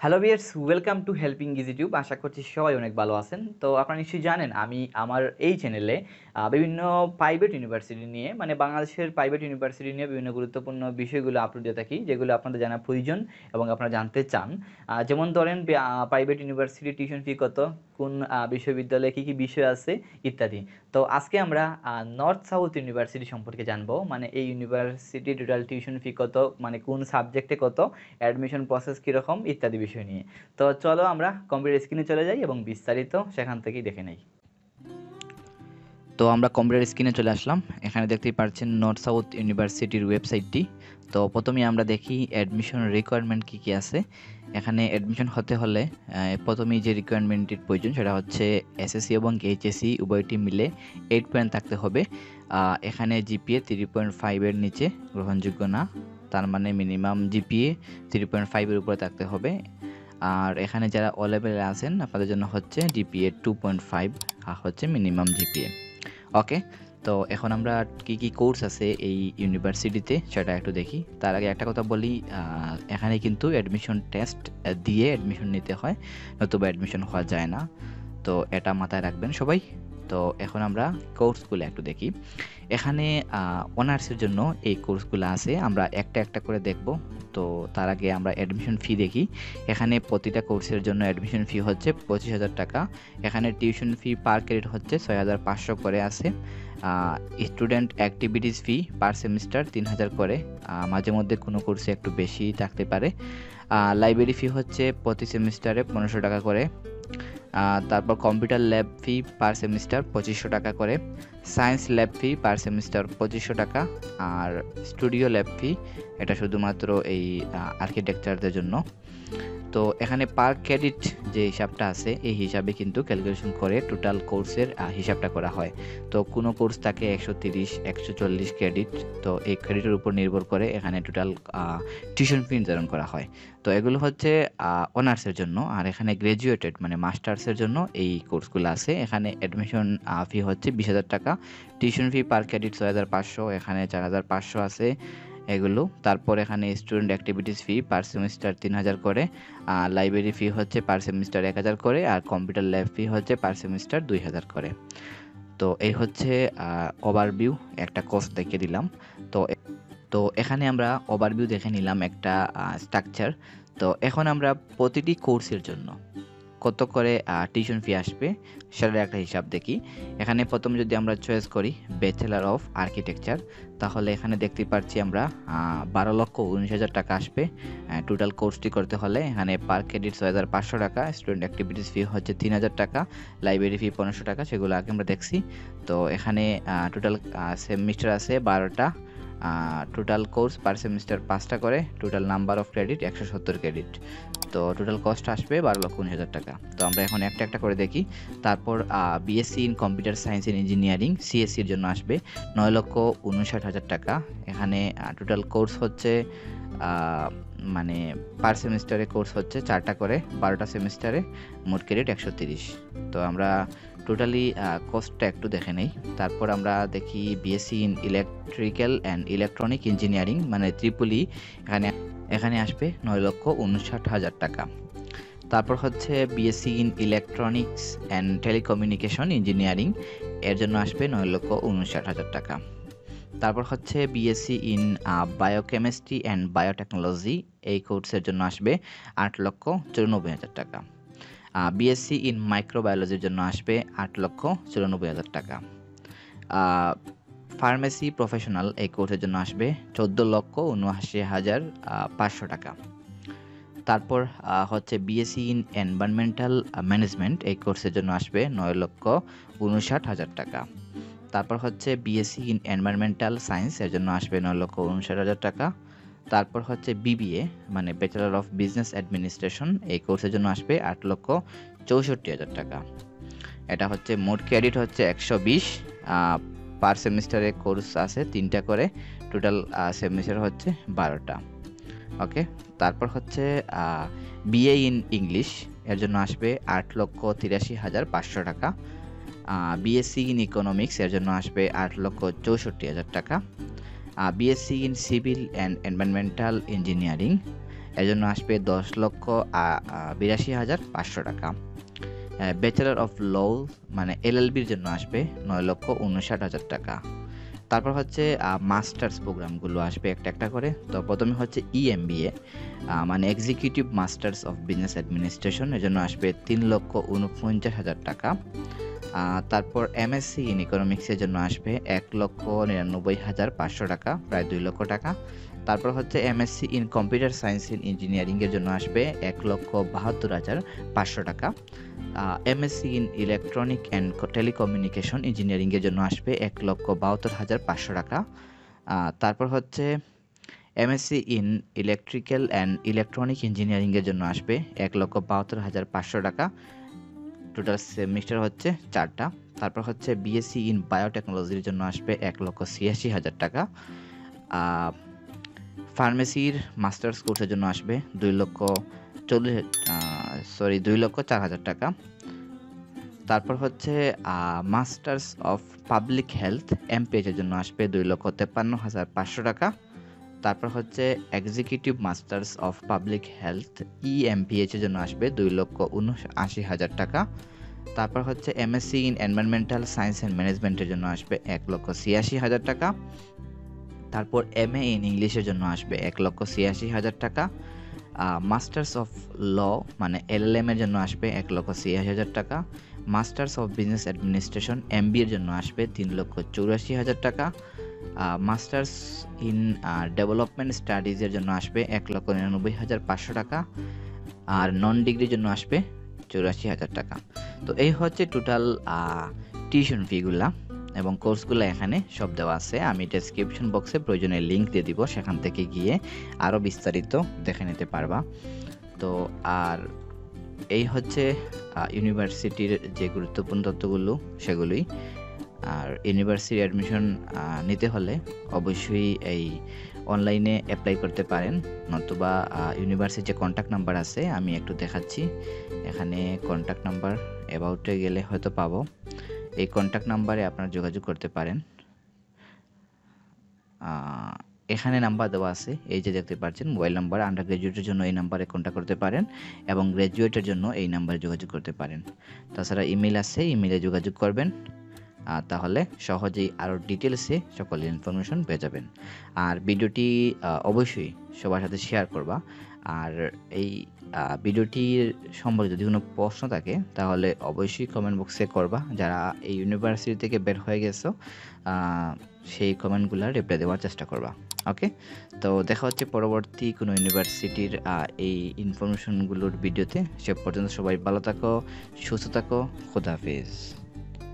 Hello viewers, welcome to Helping Easy Tube. আশা করছি সবাই অনেক ভালো আছেন। তো আপনারা নিশ্চয়ই জানেন আমি আমার এই চ্যানেলে বিভিন্ন প্রাইভেট ইউনিভার্সিটি নিয়ে মানে বাংলাদেশের প্রাইভেট ইউনিভার্সিটি নিয়ে বিভিন্ন গুরুত্বপূর্ণ বিষয়গুলো আপলোড দিয়ে থাকি, যেগুলো আপনাদের জানা প্রয়োজন এবং আপনারা জানতে চান। যেমন ধরেন প্রাইভেট ইউনিভার্সিটির টিউশন ফি কত, কোন বিশ্ববিদ্যালয়ে কী কী বিষয় আছে ইত্যাদি। তো আজকে আমরা নর্থ সাউথ ইউনিভার্সিটি সম্পর্কে জানবো, মানে এই ইউনিভার্সিটি টোটাল টিউশন ফি কত, মানে কোন সাবজেক্টে কত, অ্যাডমিশন প্রসেস কীরকম ইত্যাদি বিষয় নিয়ে। তো চলো আমরা কম্পিউটার স্ক্রিনে চলে যাই এবং বিস্তারিত সেখান থেকেই দেখে নেই। তো আমরা কম্পিউটার স্ক্রিনে চলে আসলাম। এখানে দেখতেই পাচ্ছেন নর্থ সাউথ ইউনিভার্সিটির ওয়েবসাইটটি। তো প্রথমেই আমরা দেখি অ্যাডমিশন রিকোয়ারমেন্ট কী কী আছে। এখানে অ্যাডমিশন হতে হলে প্রথমেই যে রিকোয়ারমেন্টটির প্রয়োজন সেটা হচ্ছে এসএসসি এবং এইচএসসি উভয়টি মিলে 8 পয়েন্ট থাকতে হবে। এখানে জিপিএ 3.5 এর নিচে গ্রহণযোগ্য না, তার মানে মিনিমাম জিপিএ 3.5 এর উপরে থাকতে হবে। আর এখানে যারা ও লেভেলে আছেন আপনাদের জন্য হচ্ছে জিপিএ 2.5 হচ্ছে মিনিমাম জিপিএ। ওকে, তো এখন আমরা কি কি কোর্স আছে এই ইউনিভার্সিটিতে সেটা একটু দেখি। তার আগে একটা কথা বলি, এখানে কিন্তু অ্যাডমিশন টেস্ট দিয়ে অ্যাডমিশন নিতে হয়, নতুবা অ্যাডমিশন হওয়া যায় না। তো এটা মাথায় রাখবেন সবাই। তো এখন আমরা কোর্সগুলো একটু দেখি। এখানে অনার্সের জন্য এই কোর্সগুলো আছে, আমরা একটা একটা করে দেখব। তো তার আগে আমরা অ্যাডমিশন ফি দেখি। এখানে প্রতিটা কোর্সের জন্য অ্যাডমিশন ফি হচ্ছে 25,000 টাকা। এখানে টিউশন ফি পার ক্রেডিট হচ্ছে 6,500 করে আছে। স্টুডেন্ট অ্যাক্টিভিটিস ফি পার সেমিস্টার 3,000 করে, মাঝে মধ্যে কোনো কোর্সে একটু বেশি থাকতে পারে। লাইব্রেরি ফি হচ্ছে প্রতি সেমিস্টারে 1500 টাকা করে। তারপর কম্পিউটার ল্যাব ফি পার সেমিস্টার 2500 টাকা করে। সায়েন্স ল্যাব ফি পার সেমিস্টার 2500 টাকা। আর স্টুডিও ল্যাব ফি এটা শুধুমাত্র এই আর্কিটেকচারদের জন্য। তো এখানে পার ক্রেডিট যে হিসাবটা আছে এই হিসাবে কিন্তু ক্যালকুলেশন করে টোটাল কোর্সের হিসাবটা করা হয়। তো কোনো কোর্স থাকে 130 140 ক্রেডিট। তো এই ক্রেডিটের উপর নির্ভর করে এখানে টোটাল টিউশন ফি নির্ধারণ করা হয়। তো এগুলো হচ্ছে অনার্সের জন্য। আর এখানে গ্র্যাজুয়েটেড মানে মাস্টার্সের জন্য এই কোর্সগুলো আছে। এখানে অ্যাডমিশন ফি হচ্ছে 20,000 টাকা। টিউশন ফি পার ক্রেডিট 6,500, এখানে 4,500 আছে এগুলো। তারপর এখানে স্টুডেন্ট অ্যাক্টিভিটিস ফি পার সেমিস্টার 3,000 করে। লাইব্রেরি ফি হচ্ছে পার সেমিস্টার 1,000 করে। আর কম্পিউটার ল্যাব ফি হচ্ছে পার সেমিস্টার 2,000 করে। তো এই হচ্ছে ওভারভিউ, একটা কোর্স দেখিয়ে দিলাম। তো তো এখানে আমরা ওভারভিউ দেখে নিলাম একটা স্ট্রাকচার। তো এখন আমরা প্রতিটি কোর্সের জন্য কত করে টিউশন ফি আসবে সেটার একটা হিসাব দেখি। এখানে প্রথম যদি আমরা চয়েস করি ব্যাচেলার অফ আর্কিটেকচার, তাহলে এখানে দেখতে পাচ্ছি আমরা 12,19,000 টাকা আসবে টোটাল কোর্সটি করতে হলে। এখানে পার ক্রেডিট 6,500 টাকা, স্টুডেন্ট অ্যাক্টিভিটিস ফি হচ্ছে 3,000 টাকা, লাইব্রেরি ফি 1,500 টাকা, সেগুলো আগে আমরা দেখছি। তো এখানে টোটাল সেমিস্টার আছে 12টা। টোটাল কোর্স পার সেমিস্টার 5টা করে, total number of credit 170 credit. তো টোটাল কস্ট আসবে 12,19,000 টাকা। তো আমরা এখন একটা একটা করে দেখি। তারপর BSc in computer science and engineering সিএসসির জন্য আসবে 9,59,000 টাকা। এখানে টোটাল কোর্স হচ্ছে মানে পার সেমিস্টারে কোর্স হচ্ছে 4টা করে, 12টা সেমিস্টারে, মোট ক্রেডিট 130। তো আমরা টোটালি কস্টটা একটু দেখে নেই। তারপর আমরা দেখি BSc in electrical and electronic engineering মানে ট্রিপলি, এখানে আসবে 9,59,000 টাকা। তারপর হচ্ছে BSc in electronics and telecommunication engineering, এর জন্য আসবে 9,59,000 টাকা। তারপর হচ্ছে BSc in biochemistry and biotechnology, এই কোর্সের জন্য আসবে 8,94,000 টাকা। বিএসসি ইন মাইক্রোবায়োলজির জন্য আসবে 8,94,000 টাকা। ফার্মেসি প্রফেশনাল এই কোর্সের জন্য আসবে 14,79,500 টাকা। তারপর হচ্ছে বিএসসি ইন এনভায়রনমেন্টাল ম্যানেজমেন্ট, এই কোর্সের জন্য আসবে 9,59,000 টাকা। তারপর হচ্ছে বিএসসি ইন এনভায়রনমেন্টাল সায়েন্স, এর জন্য আসবে 9,59,000 টাকা। তারপর হচ্ছে বিবিএ মানে ব্যাচেলর অফ বিজনেস অ্যাডমিনিস্ট্রেশন, এই কোর্সের জন্য আসবে 8,64,000 টাকা। এটা হচ্ছে মোট ক্রেডিট হচ্ছে 120। পার সেমিস্টারে কোর্স আছে 3টা করে, টোটাল সেমিস্টার হচ্ছে 12টা। ওকে, তারপর হচ্ছে বিএ ইন ইংলিশ, এর জন্য আসবে 8,83,500 টাকা। বিএসসি ইন ইকোনমিক্স, এর জন্য আসবে 8,64,000 টাকা। BSc in civil and environmental engineering, এর জন্য আসবে 10,82,500 টাকা। ব্যাচেলর অফ ল মানে এলএলবির জন্য আসবে 9,59,000 টাকা। তারপর হচ্ছে মাস্টার্স প্রোগ্রামগুলো আসবে একটা একটা করে। তো প্রথমে হচ্ছে ইএমবিএ মানে executive masters of business administration, এর জন্য আসবে 3,49,000 টাকা। তারপর এমএসসি ইন ইকোনমিক্সের জন্য আসবে 1,99,500 টাকা, প্রায় 2 লক্ষ টাকা। তারপর হচ্ছে MSc in computer science in ইঞ্জিনিয়ারিংয়ের জন্য আসবে 1,72,500 টাকা। MSc in electronic and telecommunication ইঞ্জিনিয়ারিংয়ের জন্য আসবে 1,72,500 টাকা। তারপর হচ্ছে MSc in electrical and electronic ইঞ্জিনিয়ারিংয়ের জন্য আসবে 1,72,500 টাকা। টোটাল সেমিস্টার হচ্ছে 4টা। তারপর হচ্ছে বিএসসি ইন বায়োটেকনোলজির জন্য আসবে 1,86,000 টাকা। ফার্মেসির মাস্টার্স কোর্সের জন্য আসবে 2,04,000 টাকা। তারপর হচ্ছে মাস্টার্স অফ পাবলিক হেলথ এমপিএইচের জন্য আসবে 2,53,500 টাকা। তারপর হচ্ছে executive masters of public health ইএমপিএইচের জন্য আসবে 2,79,000 টাকা। তারপর হচ্ছে MSc in environmental science and ম্যানেজমেন্টের জন্য আসবে 1,86,000 টাকা। তারপর এমএ ইন ইংলিশের জন্য আসবে 1,86,000 টাকা। মাস্টার্স অফ ল মানে এলএলএম এর জন্য আসবে 1,86,000 টাকা। মাস্টার্স অফ বিজনেস অ্যাডমিনিস্ট্রেশন এমবিএর জন্য আসবে 3,84,000 টাকা। মাস্টার্স ইন ডেভেলপমেন্ট স্টাডিজের জন্য আসবে 1,99,500 টাকা। আর নন ডিগ্রির জন্য আসবে 84,000 টাকা। তো এই হচ্ছে টোটাল টিউশন ফিগুলা এবং কোর্সগুলো এখানে সব দেওয়া আছে। আমি ডেসক্রিপশন বক্সে প্রয়োজনে লিঙ্ক দিয়ে দিব, সেখান থেকে গিয়ে আরও বিস্তারিত দেখে নিতে পারবা। তো আর এই হচ্ছে ইউনিভার্সিটির যে গুরুত্বপূর্ণ তথ্যগুলো সেগুলোই। আর ইউনিভার্সিটি অ্যাডমিশন নিতে হলে অবশ্যই এই অনলাইনে অ্যাপ্লাই করতে পারেন, নতুবা ইউনিভার্সিটির যে কন্ট্যাক্ট নাম্বার আছে আমি একটু দেখাচ্ছি। এখানে কন্ট্যাক্ট নাম্বার অ্যাবাউটে গেলে হয়তো পাবো। এই কন্ট্যাক্ট নাম্বারে আপনারা যোগাযোগ করতে পারেন। এখানে নাম্বার দেওয়া আছে, এই যে দেখতে পাচ্ছেন মোবাইল নাম্বার। আন্ডার গ্র্যাজুয়েটের জন্য এই নাম্বারে কন্ট্যাক্ট করতে পারেন এবং গ্র্যাজুয়েটের জন্য এই নাম্বারে যোগাযোগ করতে পারেন। তাছাড়া ইমেল আছে, ইমেলে যোগাযোগ করবেন, তাহলে সহজেই আরও ডিটেলসে সকল ইনফরমেশন পেয়ে যাবেন। আর ভিডিওটি অবশ্যই সবার সাথে শেয়ার করবা। আর এই ভিডিওটির সম্পর্কে যদি কোনো প্রশ্ন থাকে তাহলে অবশ্যই কমেন্ট বক্সে করবা। যারা এই ইউনিভার্সিটি থেকে বের হয়ে গেছো সেই কমেন্টগুলো রিপ্লাই দেওয়ার চেষ্টা করবা। ওকে, তো দেখা হচ্ছে পরবর্তী কোনো ইউনিভার্সিটির এই ইনফরমেশনগুলোর ভিডিওতে। সে পর্যন্ত সবাই ভালো থাকো, সুস্থ থাকো, খোদা হাফেজ।